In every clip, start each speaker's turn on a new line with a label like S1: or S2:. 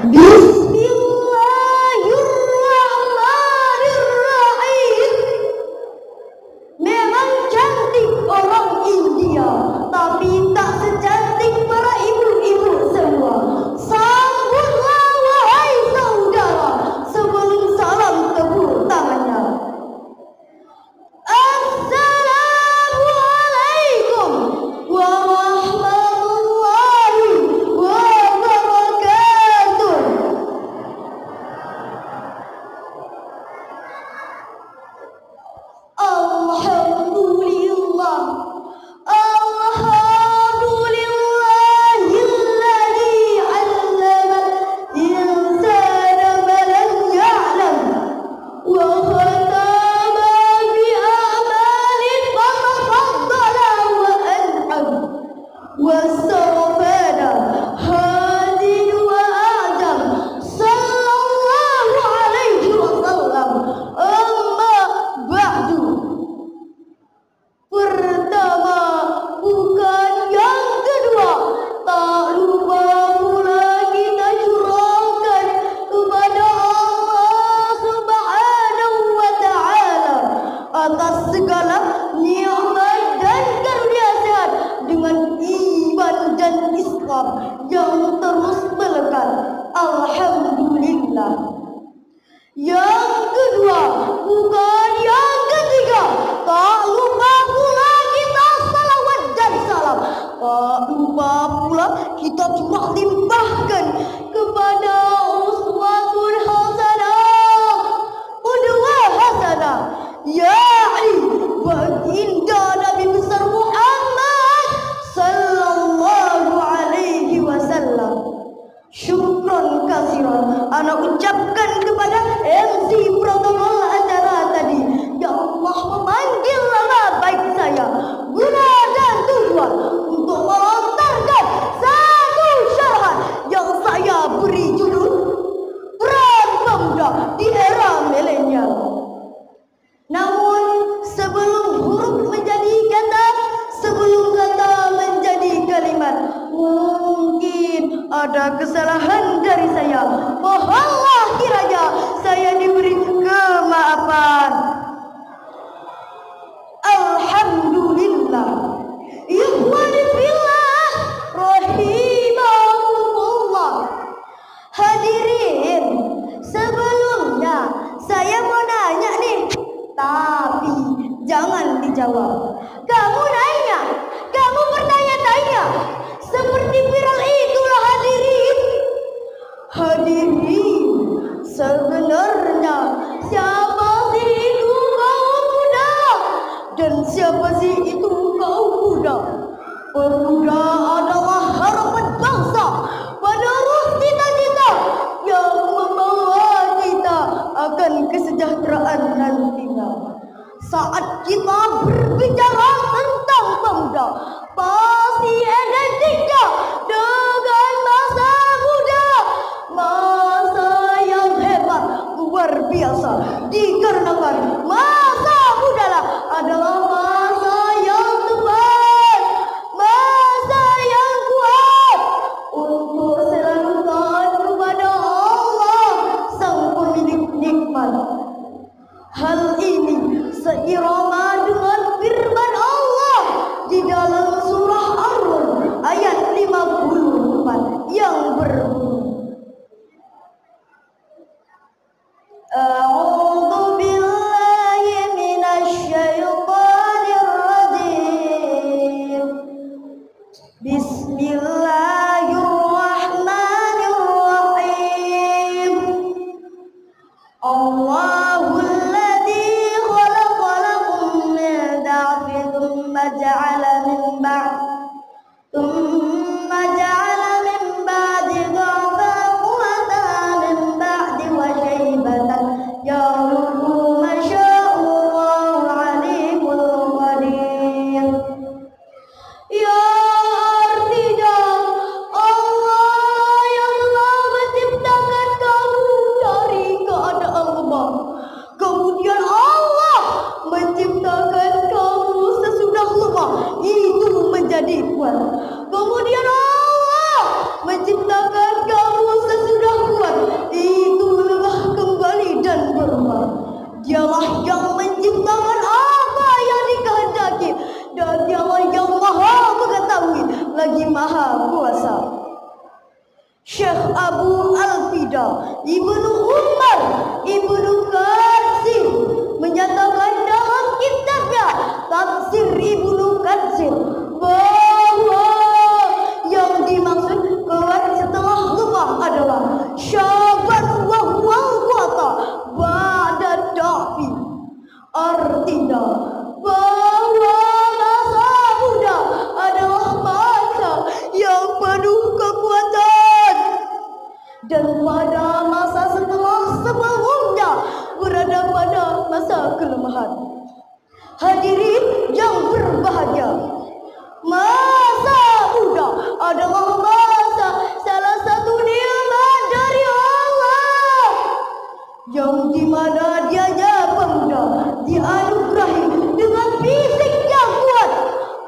S1: Bismillahirrahmanirrahim. Memang cantik orang India, tapi tak secantik para ibu-ibu semua. Sambutlah wahai saudara, sebelum salam tepuk tangannya. Assalamualaikum warahmatullahi wabarakatuh. Alhamdulillah, alhamdulillahilladzi 'allamal insana ma lam ya'lam wa khatama bi a'malin fatafaddala wa an'am wa sarafana hadin wa adam sallallahu alaihi wasallam. Amma ba'du. Pertama bukan yang kedua, tak lupa pula kita curahkan kepada Allah Subhanahu wa ta'ala atas segala nikmat dan karunia sehat dengan iman dan Islam yang terus melekat. Alhamdulillah. Yang kedua bukan yang ketiga, tak lupa pula kita salawat dan salam, tak lupa pula kita curah limpahkan kepada uswatun hasanah, qudwah hasanah, yakni baginda Nabi besar Muhammad sallallahu alaihi wasallam. Syukron kasiran ana ucapkan kepada MC protokol acara tadi. Ya Allah, memanggil nama baik saya, guna dan tujuan untuk melontarkan satu syarahan yang saya beri judul Peran Pemuda di Era Milenial. Namun sebelum huruf menjadi kata, sebelum kata menjadi kalimat, mungkin ada kesalahan dari saya. Mohonlah kiranya saya diberi kemaafan. Alhamdulillah. Ikhwani fillah rahimahumullah. Hadirin, sebelumnya saya mau nanya nih, tapi jangan dijawab. Kamu nanya, kamu bertanya-tanya, seperti viral itulah hadirin. Hadirin, sebenarnya siapa sih itu kaum muda? Dan siapa sih itu kaum muda? Pemuda adalah harapan bangsa, penerus cita-cita yang membawa kita akan kesejahteraan nantinya. Saat kita berbicara tentang pemuda, pasti identiknya dengan masa muda, masa yang hebat luar biasa, dikarenakan masa muda adalah masa yang tepat, masa yang kuat untuk selalu taat kepada Allah sang pemilik nikmat. Hal ini seirama dengan Syekh Abu Al-Fida Ibnu Umar Ibnu Katsir menyatakan dalam kitabnya Tafsir Ibnu Katsir bahwa yang dimaksud keluar setelah lemah adalah Syaban wa huwa quwata ba'da dafi. Artinya bahwa masa muda adalah masa yang penuh kekuatan, dan pada masa setelah sebelumnya berada pada masa kelemahan. Hadirin yang berbahagia, masa muda adalah masa salah satu nikmat dari Allah, yang dimana dianya pemuda dianugerahi dengan fisik yang kuat,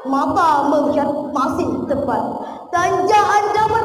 S1: mata melihat masih tepat, tanjakan dapat